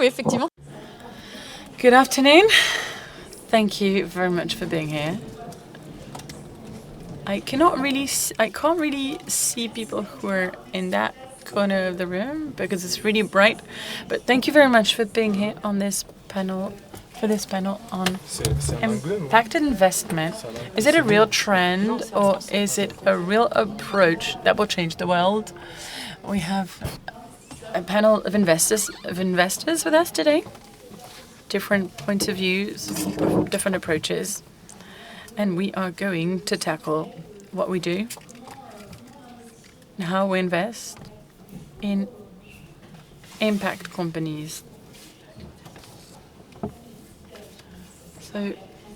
effectivement. Good afternoon. Thank you very much for being here. I can't really see people who are in that corner of the room because it's really bright. But thank you very much for being here on this panel, on impact investment. Is it a real trend or is it a real approach that will change the world? We have a panel of investors with us today. Different points of views, different approaches. And we are going to tackle what we do and how we invest in impact companies. So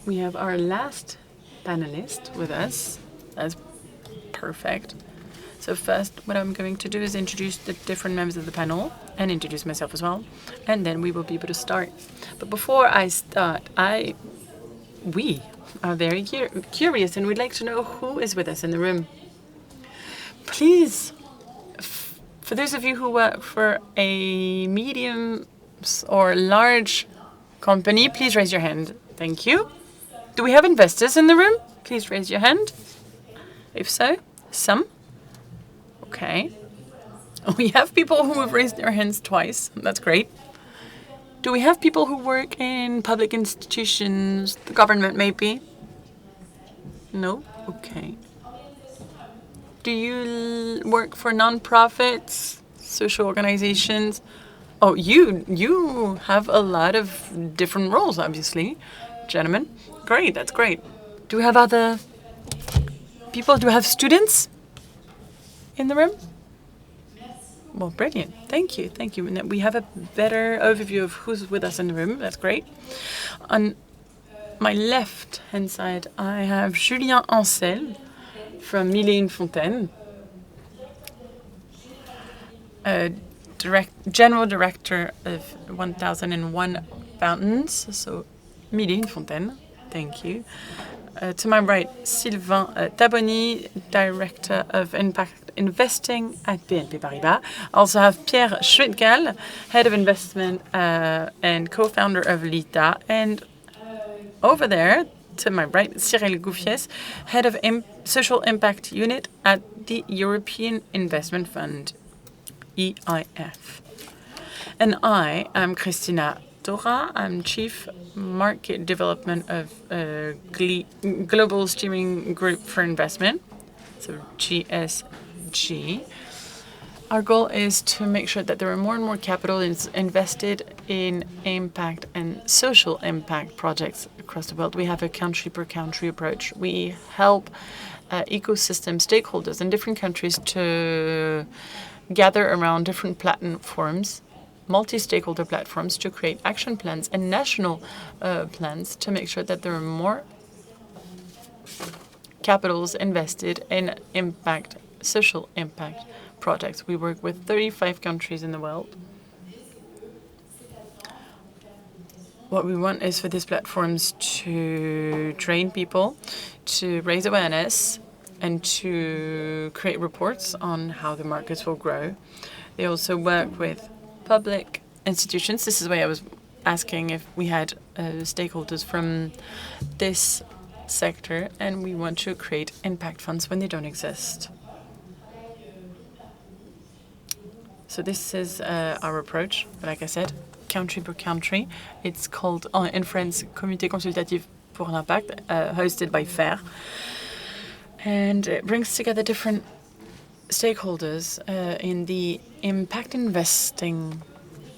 we have our last panelist with us. That's perfect. So first, what I'm going to do is introduce the different members of the panel and introduce myself as well. And then we will be able to start. But before I start, we are very curious and we'd like to know who is with us in the room. Please, for those of you who work for a medium or large company, please raise your hand. Thank you. Do we have investors in the room? Please raise your hand. If so, some. Okay. We have people who have raised their hands twice. That's great. Do we have people who work in public institutions, the government maybe? No? Okay. Do you work for non-profits, social organizations? Oh, you have a lot of different roles, obviously. Gentlemen, great, that's great. Do we have other people? Do we have students in the room? Well, brilliant. Thank you. Thank you. We have a better overview of who's with us in the room. That's great. On my left-hand side, I have Julien Ancel from Mille et Fontaine, General Director of 1001 Fountains, so Mille et Fontaine. Thank you. To my right, Sylvain Taboni, Director of Impact Investing at BNP Paribas. I also have Pierre Schwitgal, Head of Investment and co-founder of LITA. And over there, to my right, Cyril Gouffiès, Head of Social Impact Unit at the European Investment Fund, EIF. And I am Christina Dora. I'm Chief Market Development of Global Steering Group for Investment, so GSG. Our goal is to make sure that there are more and more capital invested in impact and social impact projects across the world. We have a country-per-country approach. We help ecosystem stakeholders in different countries to gather around different platforms, multi-stakeholder platforms, to create action plans and national plans to make sure that there are more capitals invested in impact, social impact projects. We work with 35 countries in the world. What we want is for these platforms to train people, to raise awareness, and to create reports on how the markets will grow. They also work with public institutions. This is why I was asking if we had stakeholders from this sector, and we want to create impact funds when they don't exist. So this is our approach, like I said, country per country. It's called, in France, Comité Consultatif pour l'Impact, hosted by FAIR. And it brings together different stakeholders in the impact investing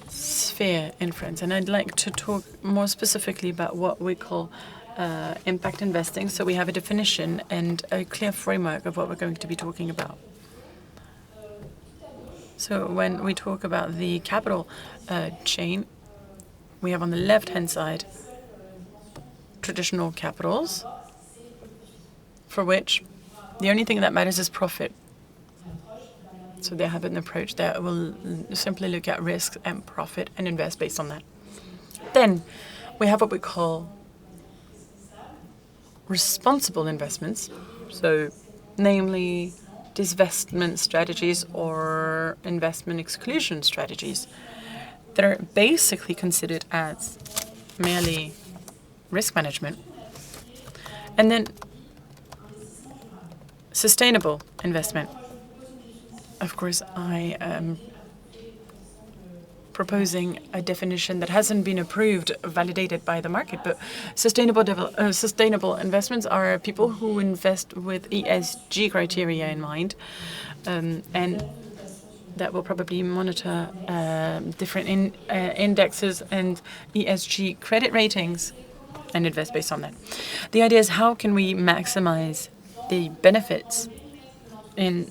sphere in France. And I'd like to talk more specifically about what we call impact investing, so we have a definition and a clear framework of what we're going to be talking about. So when we talk about the capital chain, we have on the left-hand side traditional capitals, for which the only thing that matters is profit. So they have an approach that will simply look at risk and profit and invest based on that. Then we have what we call responsible investments, so namely divestment strategies or investment exclusion strategies. that are basically considered as merely risk management. And then sustainable investment. Of course, I am proposing a definition that hasn't been approved, validated by the market, but sustainable investments are people who invest with ESG criteria in mind, and that will probably monitor different indexes and ESG credit ratings and invest based on that. The idea is, how can we maximize the benefits in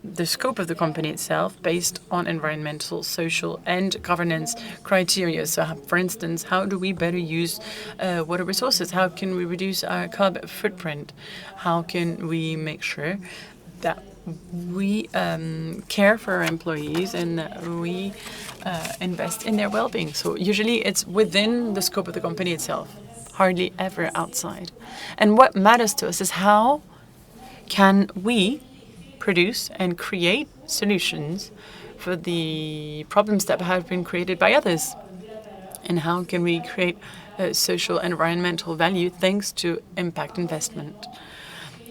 the scope of the company itself based on environmental, social, and governance criteria. So, for instance, how do we better use water resources? How can we reduce our carbon footprint? How can we make sure that we care for our employees and that we invest in their well-being? So usually it's within the scope of the company itself, hardly ever outside. And what matters to us is, how can we produce and create solutions for the problems that have been created by others? And how can we create social and environmental value thanks to impact investment?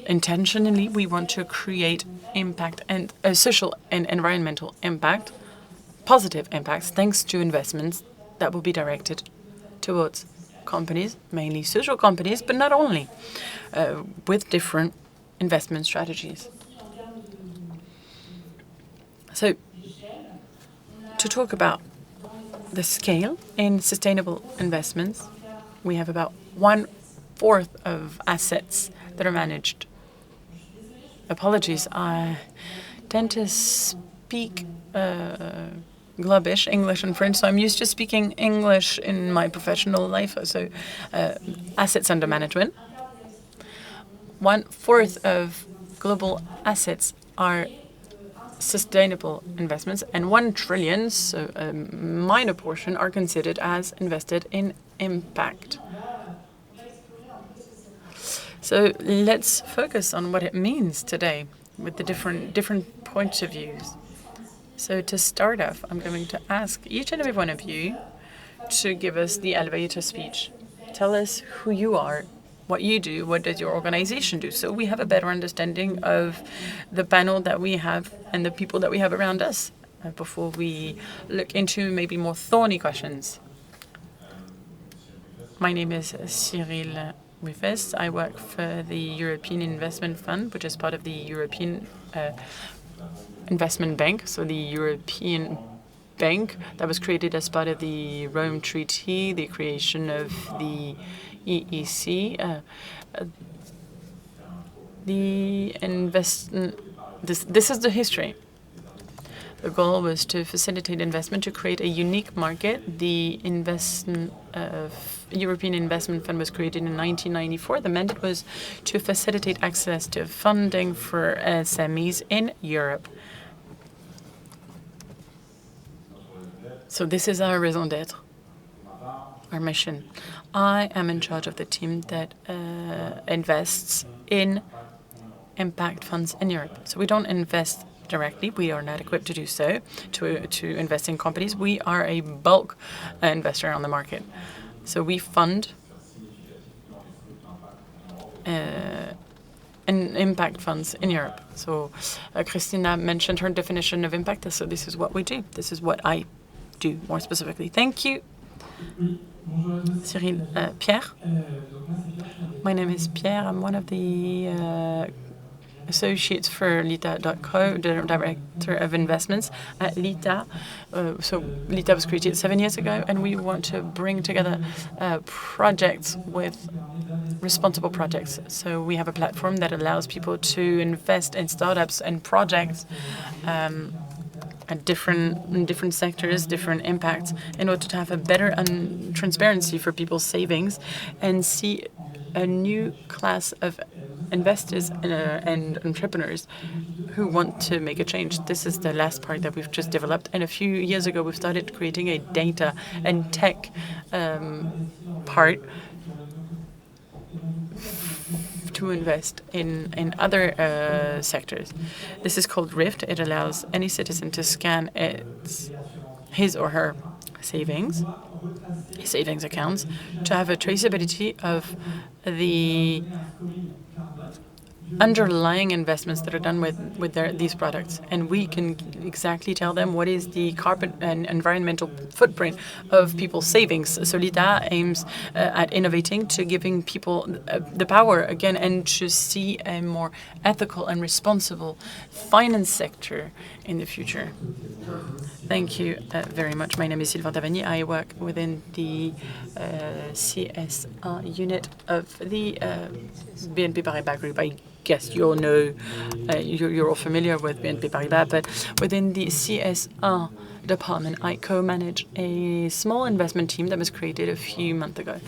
Intentionally, we want to create impact and social and environmental impact, positive impacts, thanks to investments that will be directed towards companies, mainly social companies, but not only, with different investment strategies. So, to talk about the scale in sustainable investments, we have about 1/4 of assets that are managed. Apologies, I tend to speak globish, English and French, so I'm used to speaking English in my professional life. So, assets under management. 1/4 of global assets are sustainable investments, and 1 trillion, so a minor portion, are considered as invested in impact. So let's focus on what it means today with the different points of views. So to start off, I'm going to ask each and every one of you to give us the elevator speech. Tell us who you are, what you do, what does your organization do, so we have a better understanding of the panel that we have and the people that we have around us before we look into maybe more thorny questions. My name is Cyril Wifes. I work for the European Investment Fund, which is part of the European Investment Bank, so the European Bank that was created as part of the Rome Treaty, the creation of the EEC. This is the history. The goal was to facilitate investment, to create a unique market. The European Investment Fund was created in 1994. The mandate was to facilitate access to funding for SMEs in Europe. So this is our raison d'être, our mission. I am in charge of the team that invests in impact funds in Europe. So we don't invest directly. We are not equipped to do so, to invest in companies. We are a bulk investor on the market. So we fund impact funds in Europe. So Christina mentioned her definition of impact. So this is what we do. This is what I do more specifically. Thank you. Cyril. Pierre? My name is Pierre. I'm one of the associates for Lita.co, the director of investments at Lita. So Lita was created 7 years ago, and we want to bring together projects with responsible projects. So we have a platform that allows people to invest in startups and projects at different sectors, different impacts, in order to have a better transparency for people's savings and see a new class of investors and entrepreneurs who want to make a change. This is the last part that we've just developed. And a few years ago, we've started creating a data and tech part to invest in other sectors. This is called Rift. It allows any citizen to scan his or her savings accounts to have a traceability of the underlying investments that are done with these products, and we can exactly tell them what is the carbon and environmental footprint of people's savings. Solida aims at innovating to giving people the power again and to see a more ethical and responsible finance sector in the future. Thank you very much. My name is Sylvain Tabagny. I work within the CSR unit of the BNP Paribas Group. I guess you all know, you're all familiar with BNP Paribas, but within the CSR department, I co-manage a small investment team that was created a few months ago.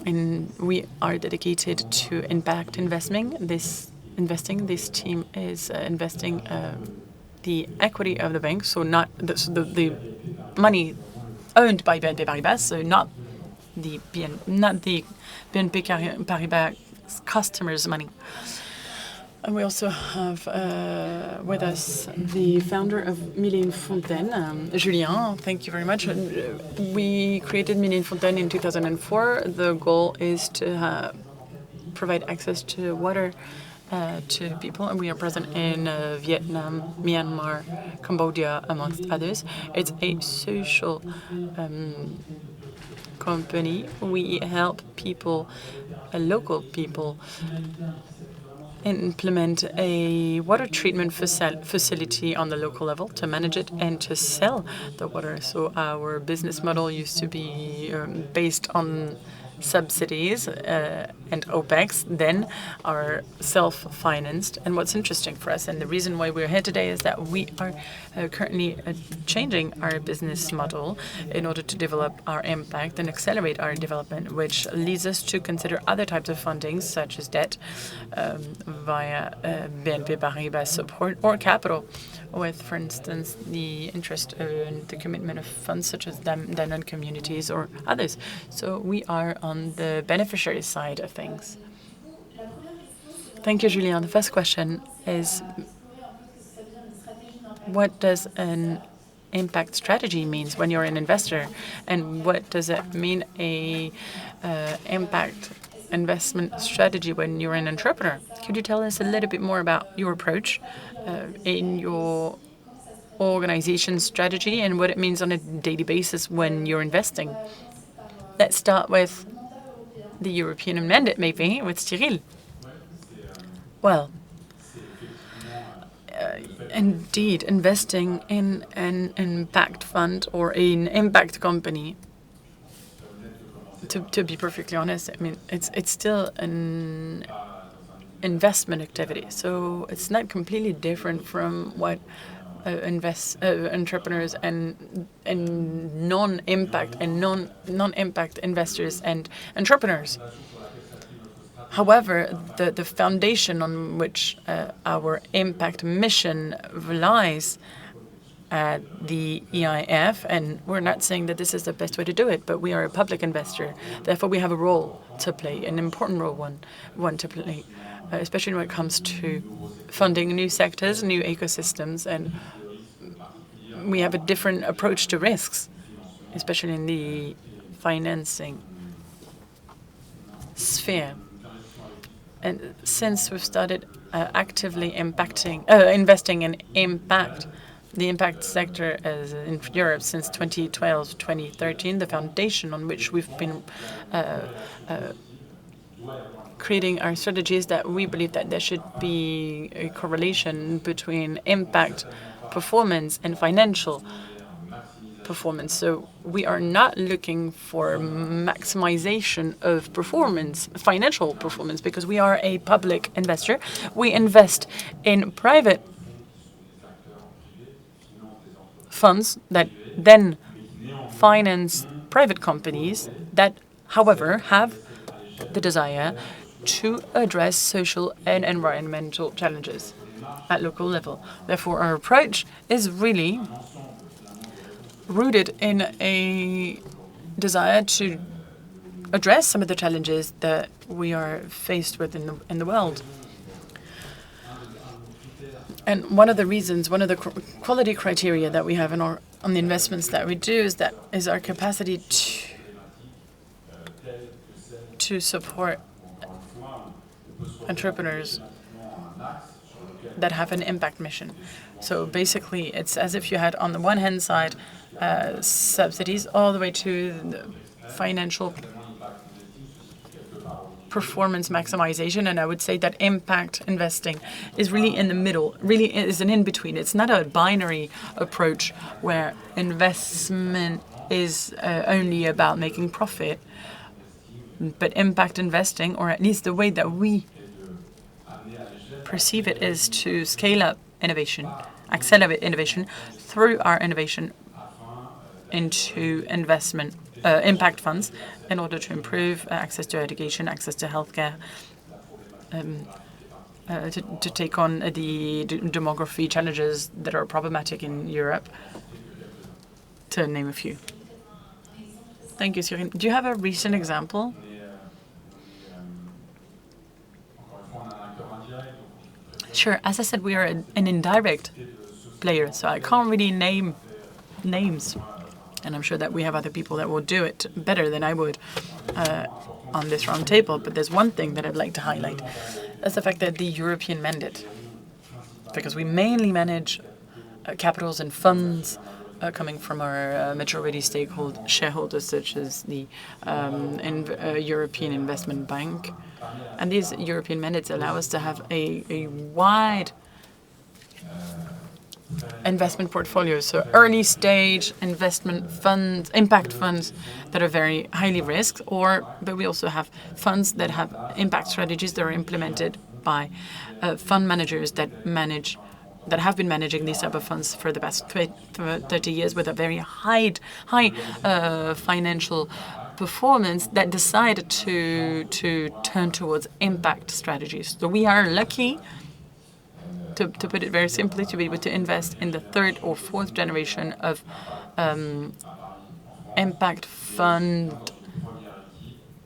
And we are dedicated to impact investing. This team is investing the equity of the bank, so not the money owned by BNP Paribas, so not the BNP Paribas customers' money. And we also have with us the founder of Mille et Fontaine, Julien. Thank you very much. We created Mille et Fontaine in 2004. The goal is to provide access to water to people, and we are present in Vietnam, Myanmar, Cambodia, amongst others. It's a social company. We help people, local people, implement a water treatment facility on the local level to manage it and to sell the water. So our business model used to be based on subsidies and OPEX, then are self-financed. And what's interesting for us, and the reason why we're here today, is that we are currently changing our business model in order to develop our impact and accelerate our development, which leads us to consider other types of funding, such as debt via BNP Paribas support, or capital, with, for instance, the interest and the commitment of funds such as Danone Communities or others. So we are on the beneficiary side of things. Thank you, Julien. The first question is, what does an impact strategy means when you're an investor, and what does it mean a impact investment strategy when you're an entrepreneur? Could you tell us a little bit more about your approach in your organization strategy and what it means on a daily basis when you're investing? Let's start with the European mandate, maybe, with Cyril. Well, indeed, investing in an impact fund or an impact company, to be perfectly honest, I mean, it's still an investment activity. So it's not completely different from what entrepreneurs and non-impact and non-impact investors and entrepreneurs. However, the foundation on which our impact mission relies at the EIF, and we're not saying that this is the best way to do it, but we are a public investor. Therefore, we have a role to play, an important role, one to play, especially when it comes to funding new sectors, new ecosystems, and we have a different approach to risks, especially in the financing sphere. And since we've started actively investing in impact, the impact sector in Europe since 2012, 2013, the foundation on which we've been creating our strategies, that we believe that there should be a correlation between impact performance and financial performance. So we are not looking for maximization of performance, financial performance, because we are a public investor. We invest in private funds that then finance private companies that, however, have the desire to address social and environmental challenges at local level. Therefore, our approach is really rooted in a desire to address some of the challenges that we are faced with in the world. And one of the quality criteria that we have in our on the investments that we do is our capacity to support entrepreneurs that have an impact mission. So basically, it's as if you had, on the one hand side, subsidies all the way to the financial performance maximization, and I would say that impact investing is really in the middle, really is an in-between. It's not a binary approach where investment is only about making profit, but impact investing, or at least the way that we perceive it, is to scale up innovation, accelerate innovation through our innovation into investment impact funds in order to improve access to education, access to healthcare, to take on the demography challenges that are problematic in Europe, to name a few. Thank you, Cyril. Do you have a recent example? Sure. As I said, we are an indirect player, so I can't really name names. And I'm sure that we have other people that will do it better than I would on this round table. But there's one thing that I'd like to highlight. That's the fact that the European mandate, because we mainly manage capitals and funds coming from our majority shareholders, such as the European Investment Bank. And these European mandates allow us to have a wide investment portfolio, so early stage investment funds, impact funds that are very highly risked, but we also have funds that have impact strategies that are implemented by fund managers that have been managing these type of funds for the past 30 years with a very high financial performance, that decide to turn towards impact strategies. So we are lucky, to put it very simply, to be able to invest in the third or fourth generation of impact fund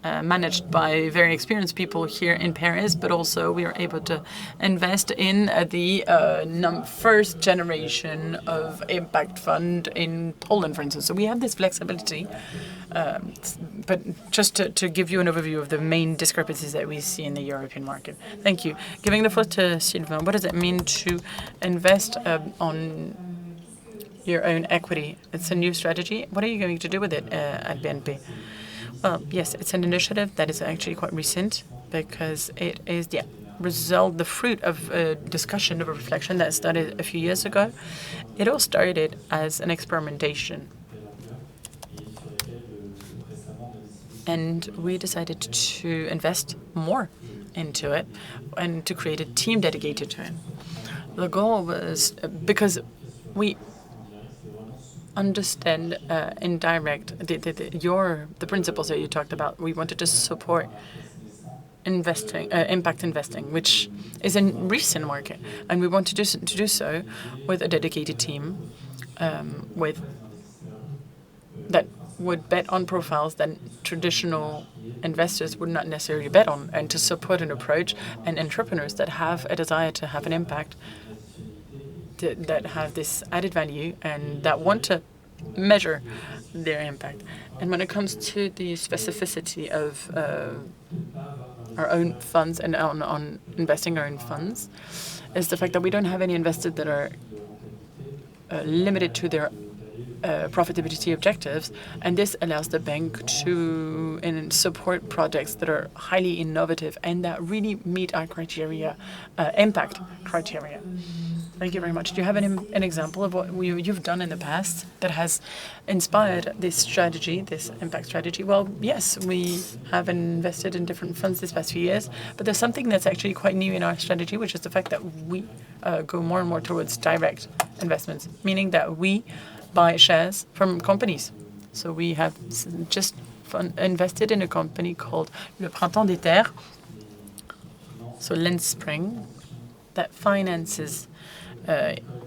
managed by very experienced people here in Paris, but also we are able to invest in the first generation of impact fund in Poland, for instance. So we have this flexibility. But just to give you an overview of the main discrepancies that we see in the European market. Thank you. Giving the floor to Sylvain, what does it mean to invest on your own equity? It's a new strategy. What are you going to do with it at BNP? Well, yes, it's an initiative that is actually quite recent because it is the fruit of a discussion, of a reflection that started a few years ago. It all started as an experimentation. And we decided to invest more into it and to create a team dedicated to it. The goal was because we understand the principles that you talked about. We wanted to support investing, impact investing, which is a recent market, and we want to do so with a dedicated team, that would bet on profiles that traditional investors would not necessarily bet on, and to support an approach and entrepreneurs that have a desire to have an impact, that have this added value and that want to measure their impact. And when it comes to the specificity of our own funds and on investing our own funds, is the fact that we don't have any investors that are limited to their profitability objectives, and this allows the bank to support projects that are highly innovative and that really meet our criteria, impact criteria. Thank you very much. Do you have an example of what you've done in the past that has inspired this strategy, this impact strategy? Well, yes, we have invested in different funds this past few years, but there's something that's actually quite new in our strategy, which is the fact that we go more and more towards direct investments, meaning that we buy shares from companies. So we have just invested in a company called Le Printemps des Terres, so Lendspring, that finances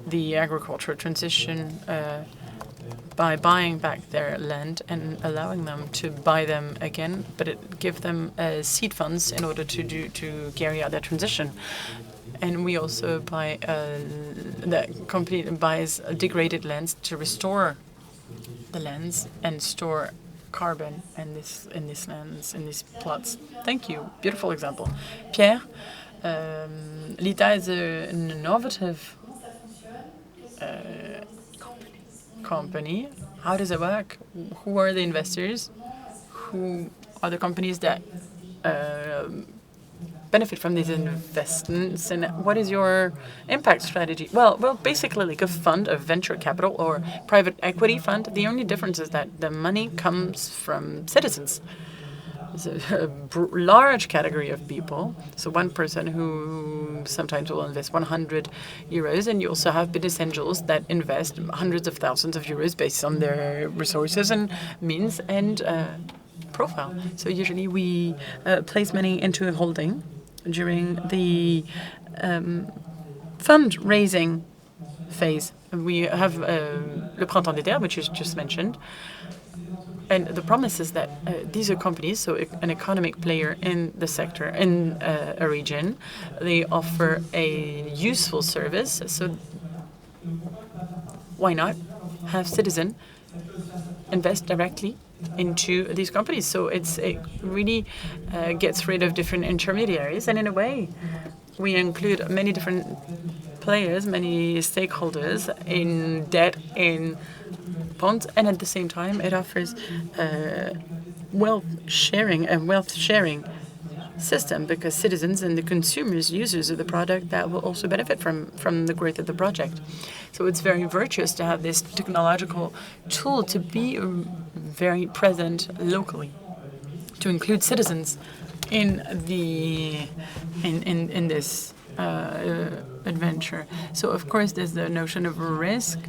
the agricultural transition by buying back their land and allowing them to buy them again, but it give them seed funds in order to carry out their transition. And we also buy, the company buys degraded lands to restore the lands and store carbon in these lands, in these plots. Thank you. Beautiful example. Pierre, Lita is an innovative company. How does it work? Who are the investors? Who are the companies that benefit from these investments, and what is your impact strategy? Well, basically like a fund, a venture capital or private equity fund. The only difference is that the money comes from citizens. It's a large category of people. So one person who sometimes will invest 100 euros, and you also have business angels that invest hundreds of thousands of euros based on their resources and means and profile. So usually we place money into a holding during the fundraising phase. We have Le Printemps des Terres, which is just mentioned. And the promise is that these are companies, so an economic player in the sector, in a region. They offer a useful service. So why not have citizens invest directly into these companies? So it really gets rid of different intermediaries. And in a way, we include many different players, many stakeholders in debt, in bonds, and at the same time, it offers wealth sharing system, because citizens and the consumers, users of the product, that will also benefit from the growth of the project. So it's very virtuous to have this technological tool to be very present locally, to include citizens in this adventure. So of course there's the notion of risk,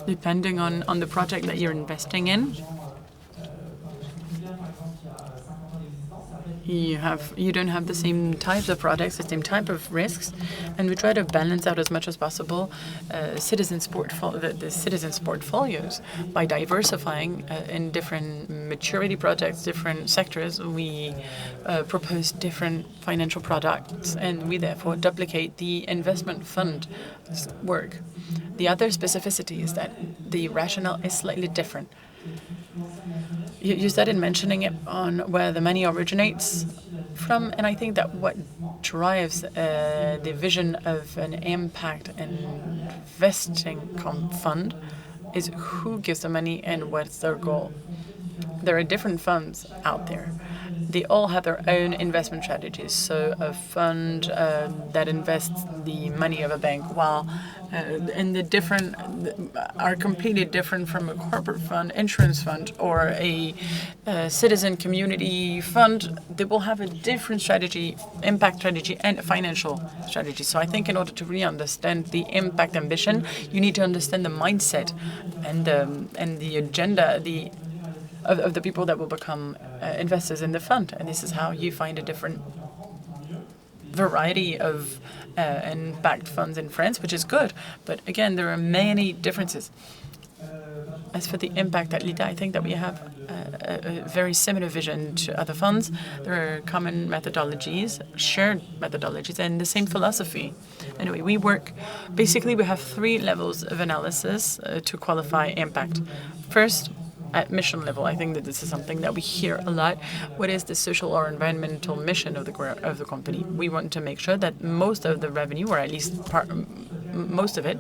depending on the project that you're investing in. You don't have the same types of products, the same type of risks, and we try to balance out as much as possible the citizens' portfolios by diversifying in different maturity projects, different sectors. We propose different financial products, and we therefore duplicate the investment fund work. The other specificity is that the rationale is slightly different. You started mentioning it on where the money originates from, and I think that what drives the vision of an impact investing fund is who gives the money and what's their goal. There are different funds out there. They all have their own investment strategies. So a fund that invests the money of a bank, while and the different are completely different from a corporate fund, insurance fund, or a citizen community fund. They will have a different strategy, impact strategy, and a financial strategy. So I think in order to really understand the impact ambition, you need to understand the mindset and the agenda, of the people that will become investors in the fund. And this is how you find a different variety of impact funds in France, which is good. But again, there are many differences. As for the impact at Lita, I think that we have a very similar vision to other funds. There are common methodologies, shared methodologies, and the same philosophy. Anyway, we have 3 levels of analysis to qualify impact. First, at mission level, I think that this is something that we hear a lot. What is the social or environmental mission of the company? We want to make sure that most of the revenue, or at least most of it,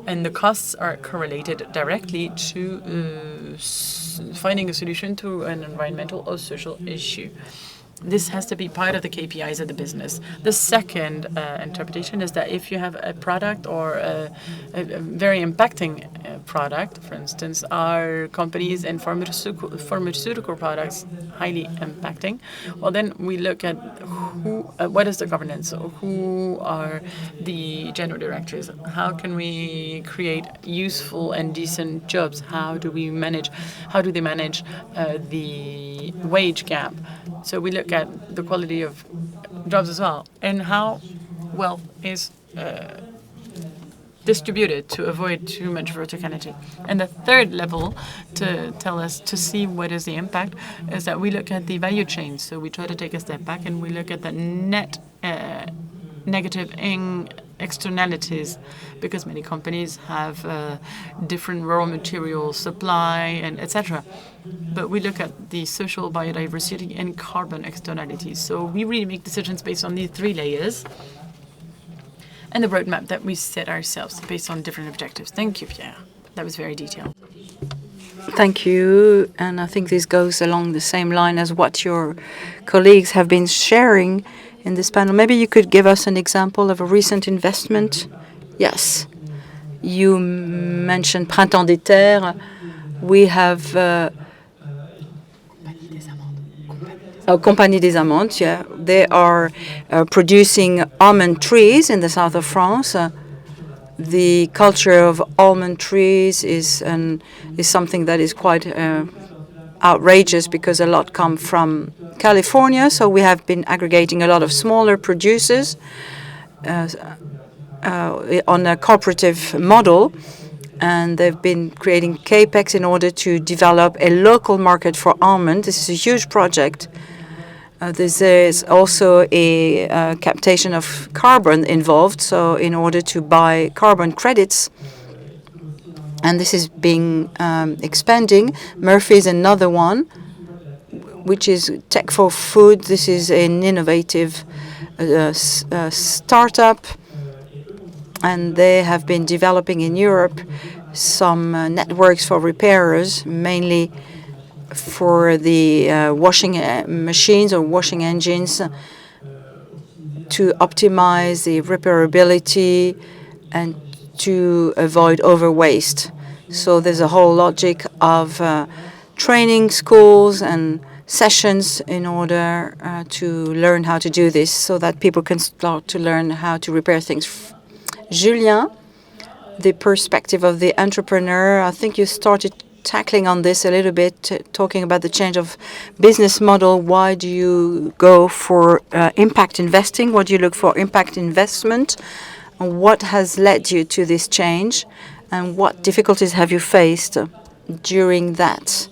and the costs are correlated directly to finding a solution to an environmental or social issue. This has to be part of the KPIs of the business. The second interpretation is that if you have a product or a very impacting product, for instance, are companies in pharmaceutical products highly impacting, well, then we look at what is the governance, who are the general directors, how can we create useful and decent jobs, how do they manage the wage gap. So we look at the quality of jobs as well, and how wealth is distributed to avoid too much verticality. And the third level to see what is the impact is that we look at the value chain. So we try to take a step back and we look at the net negative externalities, because many companies have different raw material supply and etc. But we look at the social, biodiversity, and carbon externalities. So we really make decisions based on these three layers and the roadmap that we set ourselves based on different objectives. Thank you, Pierre. That was very detailed. Thank you. And I think this goes along the same line as what your colleagues have been sharing in this panel. Maybe you could give us an example of a recent investment. Yes. You mentioned Printemps des Terres. We have Compagnie des Amandes, yeah. They are producing almond trees in the south of France. The culture of almond trees is something that is quite outrageous, because a lot come from California. So we have been aggregating a lot of smaller producers on a cooperative model, and they've been creating capex in order to develop a local market for almond. This is a huge project. This is also a captation of carbon involved, so in order to buy carbon credits. And this is being expanding. Murphy is another one, which is Tech for Food. This is an innovative startup, and they have been developing in Europe some networks for repairers, mainly for the washing machines or washing engines, to optimize the repairability and to avoid overwaste. So there's a whole logic of training schools and sessions in order to learn how to do this, so that people can start to learn how to repair things. Julien, the perspective of the entrepreneur, I think you started tackling on this a little bit, talking about the change of business model. Why do you go for impact investing? What do you look for impact investment? And what has led you to this change? And what difficulties have you faced during that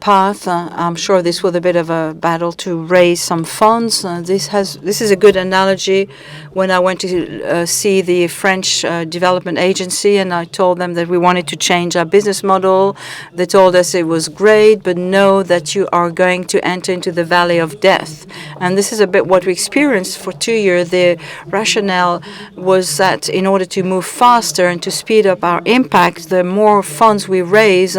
path? I'm sure this was a bit of a battle to raise some funds. This is a good analogy. When I went to see the French Development Agency, and I told them that we wanted to change our business model, they told us it was great, but know that you are going to enter into the valley of death. And this is a bit what we experienced for 2 years. The rationale was that in order to move faster and to speed up our impact, the more funds we raise,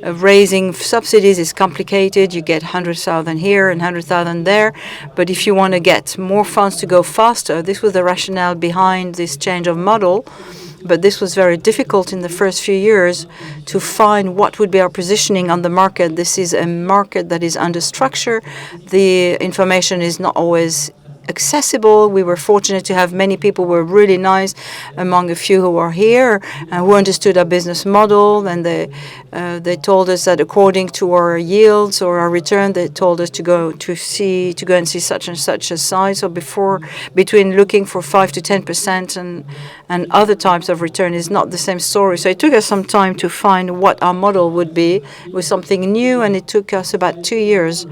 raising subsidies is complicated. You get 100,000 here and 100,000 there. But if you want to get more funds to go faster, this was the rationale behind this change of model. But this was very difficult in the first few years to find what would be our positioning on the market. This is a market that is under structure. The information is not always accessible. We were fortunate to have many people who were really nice, among a few who are here, who understood our business model, and they told us that according to our yields or our return, they told us to go and see such and such a size. So between looking for 5 to 10% and other types of return is not the same story. So it took us some time to find what our model would be. It was something new, and it took us about 2 years.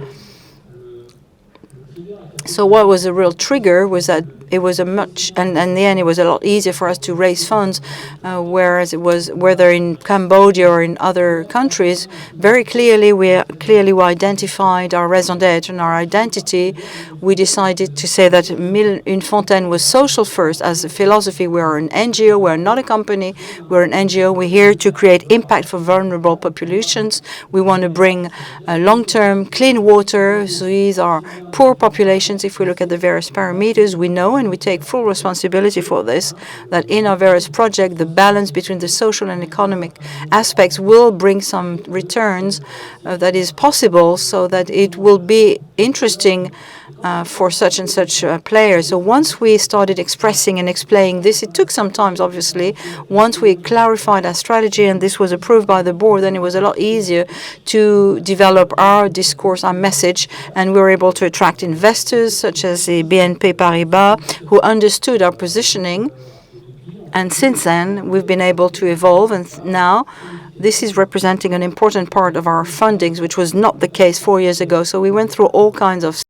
So what was a real trigger was that it was and in the end it was a lot easier for us to raise funds, whereas it was, whether in Cambodia or in other countries, very clearly we identified our raison d'être and our identity. We decided to say that Mille Une Fontaine was social first. As a philosophy, we are an NGO, we're not a company, we're an NGO. We're here to create impact for vulnerable populations. We want to bring long-term clean water. So these are poor populations. If we look at the various parameters, we know, and we take full responsibility for this, that in our various projects, the balance between the social and economic aspects will bring some returns that is possible, so that it will be interesting for such and such players. So once we started expressing and explaining this, it took some time, obviously. Once we clarified our strategy and this was approved by the board, then it was a lot easier to develop our discourse, our message, and we were able to attract investors such as the BNP Paribas, who understood our positioning And since then, we've been able to evolve, and now this is representing an important part of our fundings, which was not the case 4 years ago. So we went through all kinds of